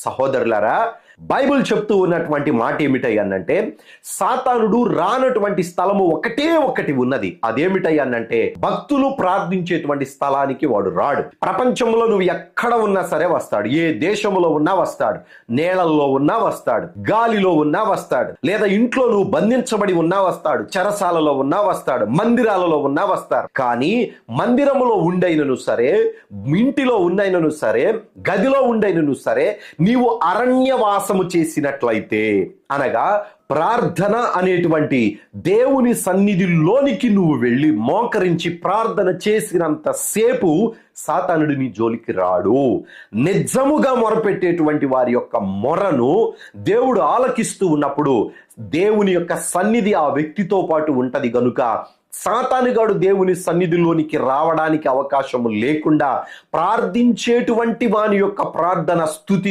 సహోదరులారా, బైబిల్ చెప్తూ ఉన్నటువంటి మాట ఏమిటయ్యానంటే, సాతానుడు రానటువంటి స్థలము ఒకటే ఒకటి ఉన్నది. అదేమిటయ్యానంటే, భక్తులు ప్రార్థించేటువంటి స్థలానికి వాడు రాడు. ప్రపంచంలో నువ్వు ఎక్కడ ఉన్నా సరే వస్తాడు. ఏ దేశంలో ఉన్నా వస్తాడు, నేలల్లో ఉన్నా వస్తాడు, గాలిలో ఉన్నా వస్తాడు, లేదా ఇంట్లో నువ్వు బంధించబడి ఉన్నా వస్తాడు, చెరసాలలో ఉన్నా వస్తాడు, మందిరాలలో ఉన్నా వస్తాడు. కానీ మందిరములో ఉండైనను సరే, ఇంటిలో ఉండైనను సరే, గదిలో ఉండైనను సరే, నీవు అరణ్యవాసము చేసినట్లయితే, అనగా ప్రార్థన అనేటువంటి దేవుని సన్నిధిలోనికి నువ్వు వెళ్ళి మోకరించి ప్రార్థన చేసినంత సేపు సాతానుడు నీ జోలికి రాడు. నిజముగా మొరపెట్టేటువంటి వారి యొక్క మొరను దేవుడు ఆలకిస్తూ ఉన్నప్పుడు దేవుని యొక్క సన్నిధి ఆ వ్యక్తితో పాటు ఉంటది గనుక సాతానుగాడు దేవుని సన్నిధిలోనికి రావడానికి అవకాశము లేకుండా ప్రార్థించేటువంటి వాని యొక్క ప్రార్థన స్తుతి